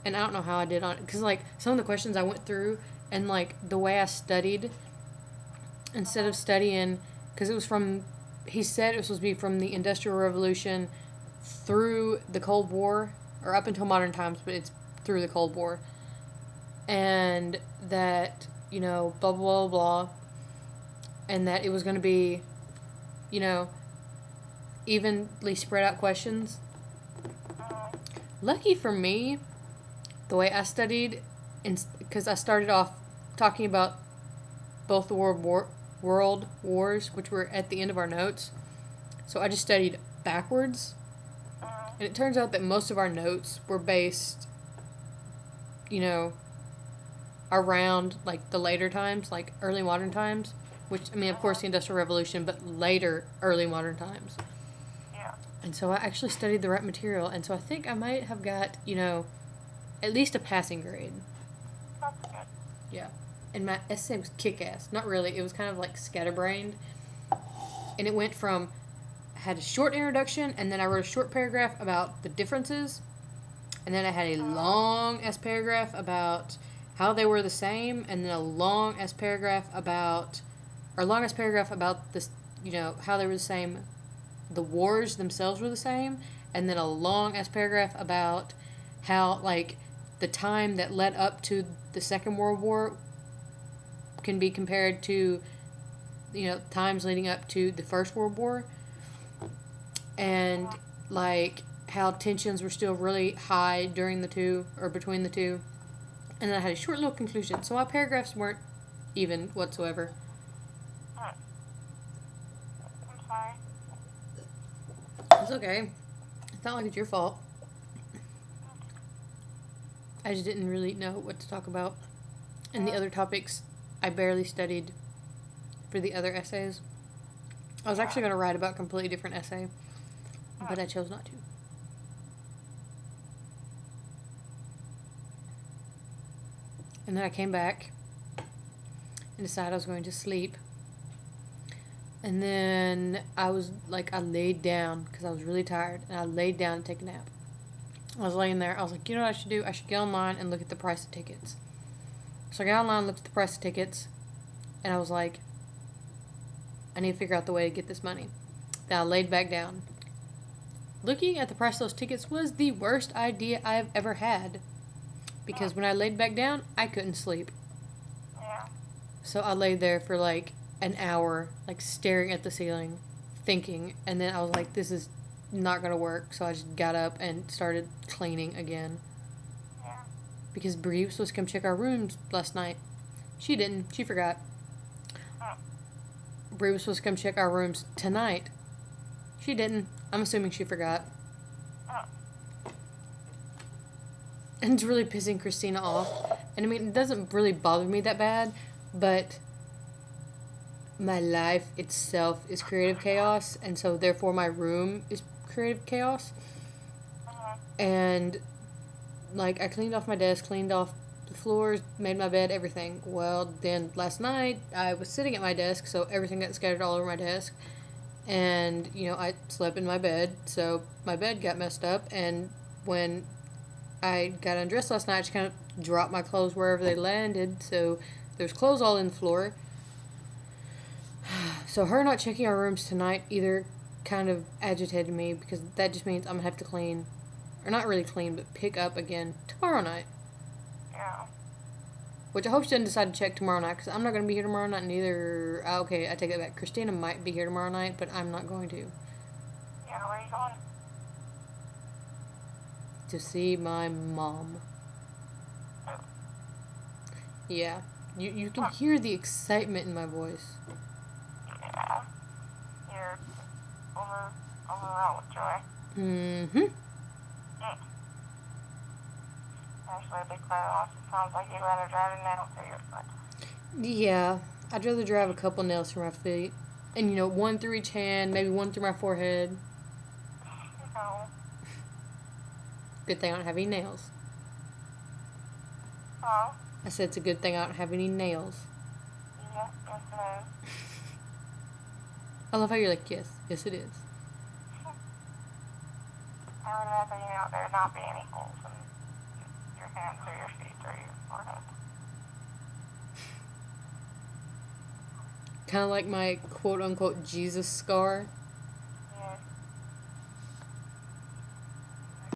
and I don't know how I did on it. Because, like, some of the questions I went through and, like, the way I studied, instead of studying, because it was from, he said it was supposed to be from the Industrial Revolution through the Cold War, or up until modern times, but it's through the Cold War. And that, you know, blah, blah, blah, blah. And that it was going to be, you know, evenly spread out questions. Lucky for me, the way I studied, because I started off talking about both the world wars, which were at the end of our notes. So I just studied backwards. And it turns out that most of our notes were based, you know, around, like, the later times, like early modern times. Which, I mean, of course, the Industrial Revolution, but later early modern times. Yeah. And so I actually studied the right material. And so I think I might have got, you know, at least a passing grade. That's good. Yeah. And my essay was kick-ass. Not really. It was kind of like scatterbrained. And it went from, I had a short introduction, and then I wrote a short paragraph about the differences. And then I had a long-ass paragraph about how they were the same, and then a long-ass paragraph about, this, you know, how they were the same. The wars themselves were the same, and then a long-ass paragraph about how, like, the time that led up to the Second World War can be compared to, you know, times leading up to the First World War. And, like, how tensions were still really high during the two, or between the two. And then I had a short little conclusion. So my paragraphs weren't even whatsoever. I'm sorry. It's okay. It's not like it's your fault. I just didn't really know what to talk about. And the other topics, I barely studied for the other essays. I was actually going to write about a completely different essay, but I chose not to. And then I came back and decided I was going to sleep. And then I laid down because I was really tired, and I laid down to take a nap. I was laying there. I was like, you know what I should do? I should get online and look at the price of tickets. So I got online, looked at the price of tickets, and I was like, I need to figure out the way to get this money. Then I laid back down. Looking at the price of those tickets was the worst idea I've ever had. Because when I laid back down, I couldn't sleep. Yeah. So I laid there for like an hour, like staring at the ceiling, thinking. And then I was like, this is not going to work. So I just got up and started cleaning again. Yeah. Because Bree was supposed to come check our rooms last night. She didn't. She forgot. Bree was supposed to come check our rooms tonight. She didn't. I'm assuming she forgot. And it's really pissing Christina off. And I mean, it doesn't really bother me that bad, but my life itself is creative chaos, and so therefore my room is creative chaos. And, like, I cleaned off my desk, cleaned off the floors, made my bed, everything. Well, then last night, I was sitting at my desk, so everything got scattered all over my desk. And, you know, I slept in my bed, so my bed got messed up, and when I got undressed last night, I just kind of dropped my clothes wherever they landed, so there's clothes all in the floor. So her not checking our rooms tonight either kind of agitated me, because that just means I'm going to have to clean, or not really clean, but pick up again tomorrow night. Yeah. Which I hope she doesn't decide to check tomorrow night, because I'm not going to be here tomorrow night, neither. Okay, I take that back. Christina might be here tomorrow night, but I'm not going to. Yeah, where are you going? To see my mom. Yeah. You can hear the excitement in my voice. Yeah. You're overwhelmed with joy. Mm-hmm. Actually, to be quite honest, it sounds like you'd rather drive a nail through your foot. Yeah. I'd rather drive a couple nails through my feet. And, you know, one through each hand, maybe one through my forehead. No. Good thing I don't have any nails. Oh? I said it's a good thing I don't have any nails. Yeah, yes it is. I love how you're like, yes. Yes, it is. I would rather, there not be any holes in your hand through your feet, through your forehead. Kind of like my quote unquote Jesus scar.